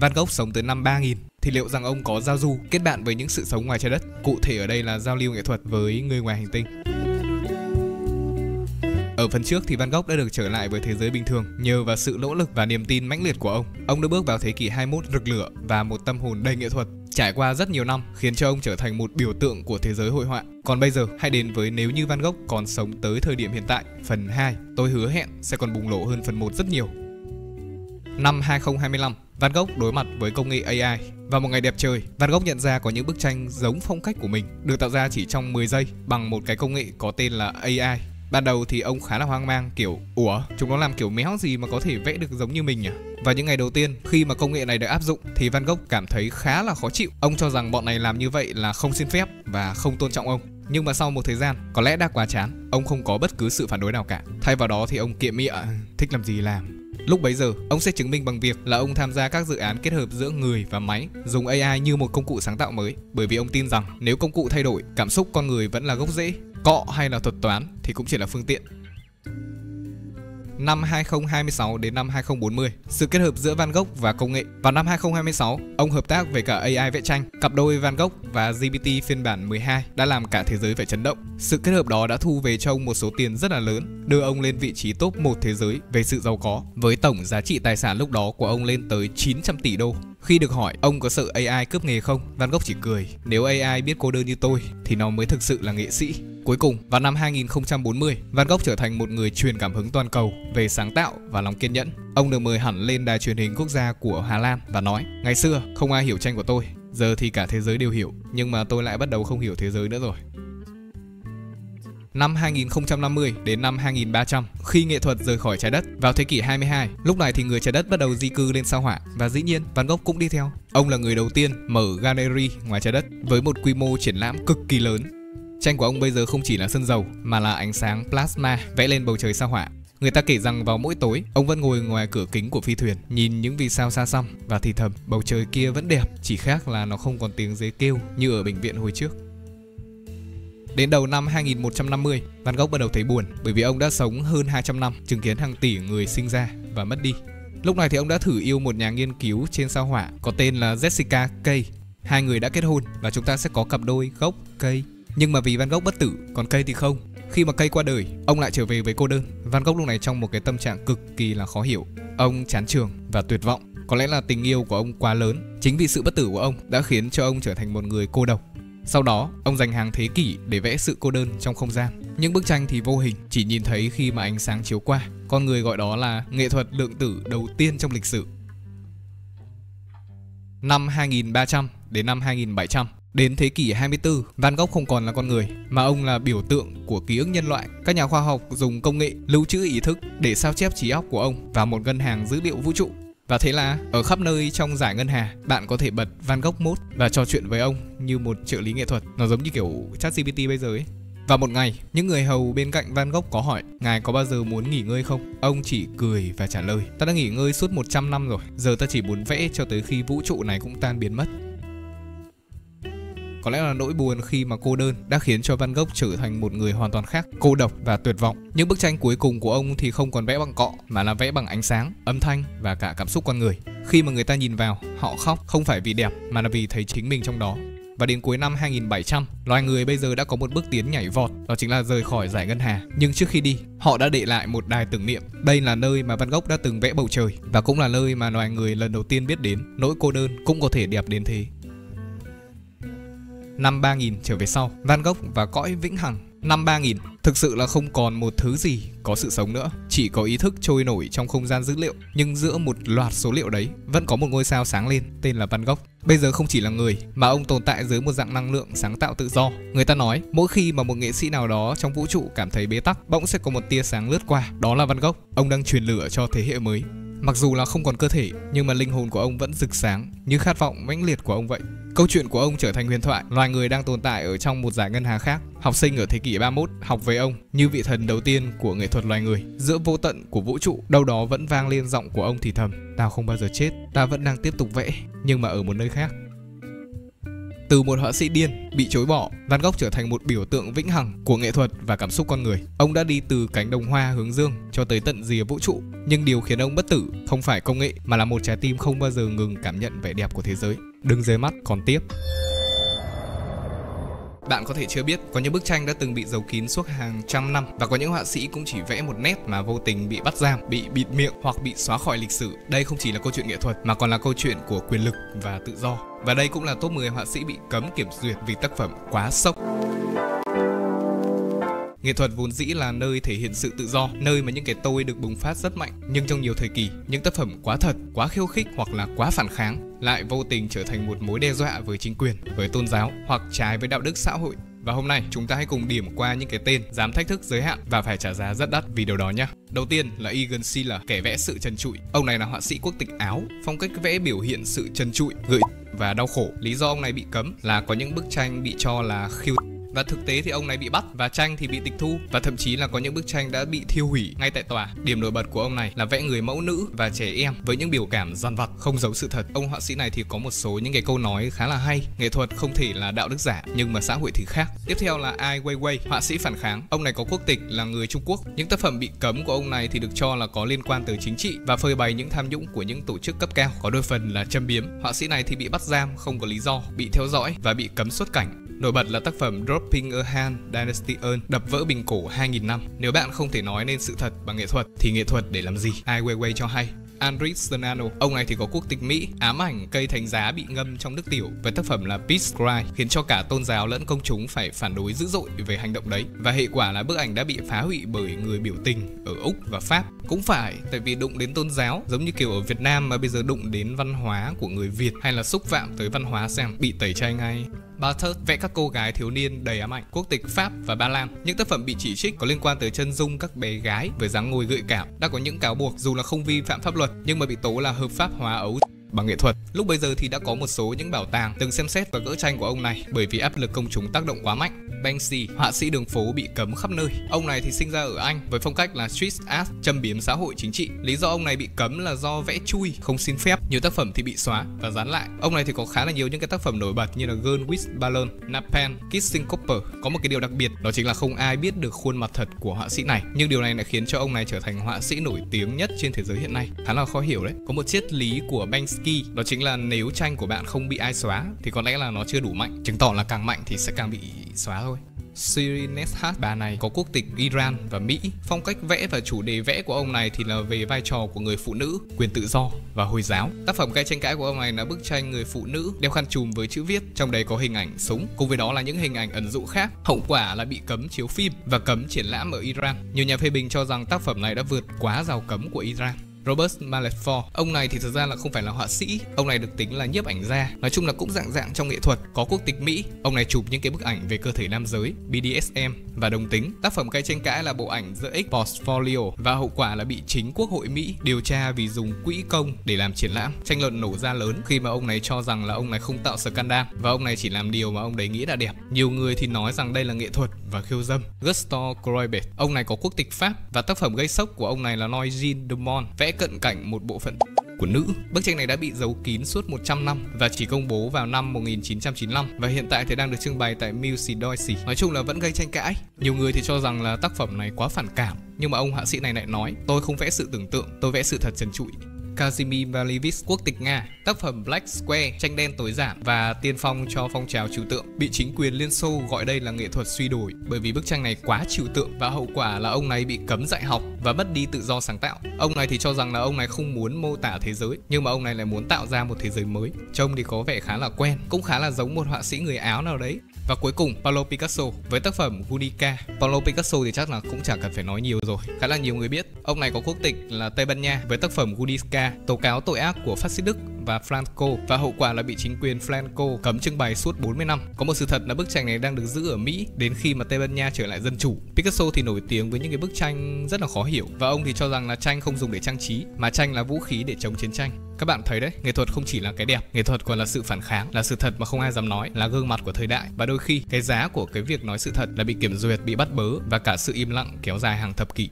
Van Gogh sống tới năm 3000, thì liệu rằng ông có giao du, kết bạn với những sự sống ngoài trái đất? Cụ thể ở đây là giao lưu nghệ thuật với người ngoài hành tinh. Ở phần trước thì Van Gogh đã được trở lại với thế giới bình thường nhờ vào sự nỗ lực và niềm tin mãnh liệt của ông. Ông đã bước vào thế kỷ 21 rực lửa và một tâm hồn đầy nghệ thuật. Trải qua rất nhiều năm khiến cho ông trở thành một biểu tượng của thế giới hội họa. Còn bây giờ hãy đến với Nếu như Van Gogh còn sống tới thời điểm hiện tại, phần 2. Tôi hứa hẹn sẽ còn bùng nổ hơn phần 1 rất nhiều. Năm 2025, Van Gogh đối mặt với công nghệ AI. Vào một ngày đẹp trời, Van Gogh nhận ra có những bức tranh giống phong cách của mình được tạo ra chỉ trong 10 giây bằng một cái công nghệ có tên là AI. Ban đầu thì ông khá là hoang mang, kiểu ủa, chúng nó làm kiểu méo gì mà có thể vẽ được giống như mình nhỉ? Và những ngày đầu tiên khi mà công nghệ này được áp dụng thì Van Gogh cảm thấy khá là khó chịu. Ông cho rằng bọn này làm như vậy là không xin phép và không tôn trọng ông. Nhưng mà sau một thời gian, có lẽ đã quá chán, ông không có bất cứ sự phản đối nào cả. Thay vào đó thì ông kiệm mịa, thích làm gì làm. Lúc bấy giờ, ông sẽ chứng minh bằng việc là ông tham gia các dự án kết hợp giữa người và máy, dùng AI như một công cụ sáng tạo mới. Bởi vì ông tin rằng nếu công cụ thay đổi, cảm xúc con người vẫn là gốc rễ. Cọ hay là thuật toán thì cũng chỉ là phương tiện. Năm 2026 đến năm 2040, sự kết hợp giữa Van Gogh và công nghệ. Vào năm 2026, ông hợp tác với cả AI vẽ tranh. Cặp đôi Van Gogh và GPT phiên bản 12 đã làm cả thế giới phải chấn động. Sự kết hợp đó đã thu về cho ông một số tiền rất là lớn, đưa ông lên vị trí top 1 thế giới về sự giàu có, với tổng giá trị tài sản lúc đó của ông lên tới 900 tỷ đô. Khi được hỏi ông có sợ AI cướp nghề không, Van Gogh chỉ cười. Nếu AI biết cô đơn như tôi thì nó mới thực sự là nghệ sĩ. Cuối cùng, vào năm 2040, Van Gogh trở thành một người truyền cảm hứng toàn cầu về sáng tạo và lòng kiên nhẫn. Ông được mời hẳn lên đài truyền hình quốc gia của Hà Lan và nói: ngày xưa không ai hiểu tranh của tôi, giờ thì cả thế giới đều hiểu, nhưng mà tôi lại bắt đầu không hiểu thế giới nữa rồi. Năm 2050 đến năm 2300, khi nghệ thuật rời khỏi trái đất vào thế kỷ 22, lúc này thì người trái đất bắt đầu di cư lên sao Hỏa và dĩ nhiên Van Gogh cũng đi theo. Ông là người đầu tiên mở gallery ngoài trái đất với một quy mô triển lãm cực kỳ lớn. Tranh của ông bây giờ không chỉ là sơn dầu mà là ánh sáng plasma vẽ lên bầu trời sao Hỏa. Người ta kể rằng vào mỗi tối, ông vẫn ngồi ngoài cửa kính của phi thuyền, nhìn những vì sao xa xăm và thì thầm bầu trời kia vẫn đẹp, chỉ khác là nó không còn tiếng dế kêu như ở bệnh viện hồi trước. Đến đầu năm 2150, Van Gogh bắt đầu thấy buồn bởi vì ông đã sống hơn 200 năm, chứng kiến hàng tỷ người sinh ra và mất đi. Lúc này thì ông đã thử yêu một nhà nghiên cứu trên sao Hỏa có tên là Jessica Kay. Hai người đã kết hôn và chúng ta sẽ có cặp đôi Gogh Kay. Nhưng mà vì Van Gogh bất tử, còn Kay thì không. Khi mà Kay qua đời, ông lại trở về với cô đơn. Van Gogh lúc này trong một cái tâm trạng cực kỳ là khó hiểu. Ông chán trường và tuyệt vọng. Có lẽ là tình yêu của ông quá lớn. Chính vì sự bất tử của ông đã khiến cho ông trở thành một người cô độc. Sau đó, ông dành hàng thế kỷ để vẽ sự cô đơn trong không gian. Những bức tranh thì vô hình, chỉ nhìn thấy khi mà ánh sáng chiếu qua. Con người gọi đó là nghệ thuật lượng tử đầu tiên trong lịch sử. Năm 2300 đến năm 2700, đến thế kỷ 24, Van Gogh không còn là con người, mà ông là biểu tượng của ký ức nhân loại. Các nhà khoa học dùng công nghệ lưu trữ ý thức để sao chép trí óc của ông vào một ngân hàng dữ liệu vũ trụ. Và thế là ở khắp nơi trong giải ngân hà, bạn có thể bật Van Gogh Mode và trò chuyện với ông như một trợ lý nghệ thuật. Nó giống như kiểu ChatGPT bây giờ ấy. Và một ngày, những người hầu bên cạnh Van Gogh có hỏi: ngài có bao giờ muốn nghỉ ngơi không? Ông chỉ cười và trả lời: ta đã nghỉ ngơi suốt 100 năm rồi, giờ ta chỉ muốn vẽ cho tới khi vũ trụ này cũng tan biến mất. Có lẽ là nỗi buồn khi mà cô đơn đã khiến cho Van Gogh trở thành một người hoàn toàn khác, cô độc và tuyệt vọng. Những bức tranh cuối cùng của ông thì không còn vẽ bằng cọ mà là vẽ bằng ánh sáng, âm thanh và cả cảm xúc con người. Khi mà người ta nhìn vào, họ khóc không phải vì đẹp mà là vì thấy chính mình trong đó. Và đến cuối năm 2700, loài người bây giờ đã có một bước tiến nhảy vọt, đó chính là rời khỏi giải ngân hà. Nhưng trước khi đi, họ đã để lại một đài tưởng niệm. Đây là nơi mà Van Gogh đã từng vẽ bầu trời và cũng là nơi mà loài người lần đầu tiên biết đến nỗi cô đơn cũng có thể đẹp đến thế. Năm 3000 trở về sau, Van Gogh và cõi vĩnh hằng. Năm 3000 thực sự là không còn một thứ gì có sự sống nữa, chỉ có ý thức trôi nổi trong không gian dữ liệu. Nhưng giữa một loạt số liệu đấy vẫn có một ngôi sao sáng lên tên là Van Gogh. Bây giờ không chỉ là người mà ông tồn tại dưới một dạng năng lượng sáng tạo tự do. Người ta nói mỗi khi mà một nghệ sĩ nào đó trong vũ trụ cảm thấy bế tắc, bỗng sẽ có một tia sáng lướt qua. Đó là Van Gogh. Ông đang truyền lửa cho thế hệ mới. Mặc dù là không còn cơ thể, nhưng mà linh hồn của ông vẫn rực sáng như khát vọng mãnh liệt của ông vậy. Câu chuyện của ông trở thành huyền thoại. Loài người đang tồn tại ở trong một giải ngân hà khác. Học sinh ở thế kỷ 31 học với ông như vị thần đầu tiên của nghệ thuật loài người. Giữa vô tận của vũ trụ, đâu đó vẫn vang lên giọng của ông thì thầm: tao không bao giờ chết, ta vẫn đang tiếp tục vẽ, nhưng mà ở một nơi khác. Từ một họa sĩ điên bị chối bỏ, Van Gogh trở thành một biểu tượng vĩnh hằng của nghệ thuật và cảm xúc con người. Ông đã đi từ cánh đồng hoa hướng dương cho tới tận rìa vũ trụ, nhưng điều khiến ông bất tử không phải công nghệ mà là một trái tim không bao giờ ngừng cảm nhận vẻ đẹp của thế giới. Đừng rời mắt còn tiếp. Bạn có thể chưa biết, có những bức tranh đã từng bị giấu kín suốt hàng trăm năm, và có những họa sĩ cũng chỉ vẽ một nét mà vô tình bị bắt giam, bị bịt miệng hoặc bị xóa khỏi lịch sử. Đây không chỉ là câu chuyện nghệ thuật mà còn là câu chuyện của quyền lực và tự do. Và đây cũng là top 10 họa sĩ bị cấm kiểm duyệt vì tác phẩm quá sốc. Nghệ thuật vốn dĩ là nơi thể hiện sự tự do, nơi mà những cái tôi được bùng phát rất mạnh. Nhưng trong nhiều thời kỳ, những tác phẩm quá thật, quá khiêu khích hoặc là quá phản kháng lại vô tình trở thành một mối đe dọa với chính quyền, với tôn giáo hoặc trái với đạo đức xã hội. Và hôm nay chúng ta hãy cùng điểm qua những cái tên dám thách thức giới hạn và phải trả giá rất đắt vì điều đó nhé. Đầu tiên là Egon Schiele, kẻ vẽ sự trần trụi. Ông này là họa sĩ quốc tịch Áo, phong cách vẽ biểu hiện sự trần trụi, gợi và đau khổ. Lý do ông này bị cấm là có những bức tranh bị cho là khiêu. Và thực tế thì ông này bị bắt và tranh thì bị tịch thu, và thậm chí là có những bức tranh đã bị thiêu hủy ngay tại tòa. Điểm nổi bật của ông này là vẽ người mẫu nữ và trẻ em với những biểu cảm dằn vặt, không giấu sự thật. Ông họa sĩ này thì có một số những cái câu nói khá là hay. Nghệ thuật không thể là đạo đức giả, nhưng mà xã hội thì khác. Tiếp theo là Ai Weiwei, họa sĩ phản kháng. Ông này có quốc tịch là người Trung Quốc. Những tác phẩm bị cấm của ông này thì được cho là có liên quan tới chính trị và phơi bày những tham nhũng của những tổ chức cấp cao, có đôi phần là châm biếm. Họa sĩ này thì bị bắt giam không có lý do, bị theo dõi và bị cấm xuất cảnh. Nổi bật là tác phẩm Dropping a Hand, Dynasty Urn, đập vỡ bình cổ 2000 năm. Nếu bạn không thể nói nên sự thật bằng nghệ thuật thì nghệ thuật để làm gì? Ai Weiwei cho hay. Andrzej Serrano, ông này thì có quốc tịch Mỹ, ám ảnh cây thánh giá bị ngâm trong nước tiểu với tác phẩm là Peace Cry, khiến cho cả tôn giáo lẫn công chúng phải phản đối dữ dội về hành động đấy. Và hệ quả là bức ảnh đã bị phá hủy bởi người biểu tình ở Úc và Pháp. Cũng phải, tại vì đụng đến tôn giáo, giống như kiểu ở Việt Nam mà bây giờ đụng đến văn hóa của người Việt hay là xúc phạm tới văn hóa xem, bị tẩy chay ngay. Barthus vẽ các cô gái thiếu niên đầy ám ảnh, quốc tịch Pháp và Ba Lan. Những tác phẩm bị chỉ trích có liên quan tới chân dung các bé gái với dáng ngồi gợi cảm. Đã có những cáo buộc dù là không vi phạm pháp luật nhưng mà bị tố là hợp pháp hóa ấu bằng nghệ thuật. Lúc bây giờ thì đã có một số những bảo tàng từng xem xét và gỡ tranh của ông này bởi vì áp lực công chúng tác động quá mạnh. Banksy, họa sĩ đường phố bị cấm khắp nơi. Ông này thì sinh ra ở Anh với phong cách là street art, châm biếm xã hội chính trị. Lý do ông này bị cấm là do vẽ chui, không xin phép. Nhiều tác phẩm thì bị xóa và dán lại. Ông này thì có khá là nhiều những cái tác phẩm nổi bật như là Girl with Balloon, Napan, Kissing Cooper. Có một cái điều đặc biệt đó chính là không ai biết được khuôn mặt thật của họa sĩ này, nhưng điều này lại khiến cho ông này trở thành họa sĩ nổi tiếng nhất trên thế giới hiện nay. Khá là khó hiểu đấy. Có một triết lý của Banksy, đó chính là nếu tranh của bạn không bị ai xóa thì có lẽ là nó chưa đủ mạnh, chứng tỏ là càng mạnh thì sẽ càng bị xóa thôi. Shirin Neshat, bà này có quốc tịch Iran và Mỹ. Phong cách vẽ và chủ đề vẽ của ông này thì là về vai trò của người phụ nữ, quyền tự do và Hồi giáo. Tác phẩm gây tranh cãi của ông này là bức tranh người phụ nữ đeo khăn trùm với chữ viết, trong đấy có hình ảnh súng, cùng với đó là những hình ảnh ẩn dụ khác. Hậu quả là bị cấm chiếu phim và cấm triển lãm ở Iran. Nhiều nhà phê bình cho rằng tác phẩm này đã vượt quá rào cấm của Iran. Robert Mapplethorpe, ông này thì thực ra là không phải là họa sĩ, ông này được tính là nhiếp ảnh gia, nói chung là cũng dạng trong nghệ thuật, có quốc tịch Mỹ. Ông này chụp những cái bức ảnh về cơ thể nam giới, BDSM và đồng tính. Tác phẩm gây tranh cãi là bộ ảnh The X Portfolio và hậu quả là bị chính Quốc hội Mỹ điều tra vì dùng quỹ công để làm triển lãm. Tranh luận nổ ra lớn khi mà ông này cho rằng là ông này không tạo scandal và ông này chỉ làm điều mà ông đấy nghĩ là đẹp. Nhiều người thì nói rằng đây là nghệ thuật và khiêu dâm. Gaston Courbet, ông này có quốc tịch Pháp và tác phẩm gây sốc của ông này là Noisy du Monde, vẽ cận cảnh một bộ phận của nữ. Bức tranh này đã bị giấu kín suốt 100 năm và chỉ công bố vào năm 1995 và hiện tại thì đang được trưng bày tại Musée d'Orsay. Nói chung là vẫn gây tranh cãi. Nhiều người thì cho rằng là tác phẩm này quá phản cảm, nhưng mà ông họa sĩ này lại nói: tôi không vẽ sự tưởng tượng, tôi vẽ sự thật trần trụi. Kazimir Malevich, quốc tịch Nga, tác phẩm Black Square, tranh đen tối giản và tiên phong cho phong trào trừu tượng, bị chính quyền Liên Xô gọi đây là nghệ thuật suy đồi bởi vì bức tranh này quá trừu tượng và hậu quả là ông này bị cấm dạy học và mất đi tự do sáng tạo. Ông này thì cho rằng là ông này không muốn mô tả thế giới, nhưng mà ông này lại muốn tạo ra một thế giới mới. Trông thì có vẻ khá là quen, cũng khá là giống một họa sĩ người Áo nào đấy. Và cuối cùng Pablo Picasso với tác phẩm Guernica. Pablo Picasso thì chắc là cũng chẳng cần phải nói nhiều rồi, khá là nhiều người biết. Ông này có quốc tịch là Tây Ban Nha với tác phẩm Guernica, tố cáo tội ác của phát xít Đức và Franco và hậu quả là bị chính quyền Franco cấm trưng bày suốt 40 năm. Có một sự thật là bức tranh này đang được giữ ở Mỹ đến khi mà Tây Ban Nha trở lại dân chủ. Picasso thì nổi tiếng với những cái bức tranh rất là khó hiểu và ông thì cho rằng là tranh không dùng để trang trí mà tranh là vũ khí để chống chiến tranh. Các bạn thấy đấy, nghệ thuật không chỉ là cái đẹp, nghệ thuật còn là sự phản kháng, là sự thật mà không ai dám nói, là gương mặt của thời đại. Và đôi khi cái giá của cái việc nói sự thật là bị kiểm duyệt, bị bắt bớ và cả sự im lặng kéo dài hàng thập kỷ.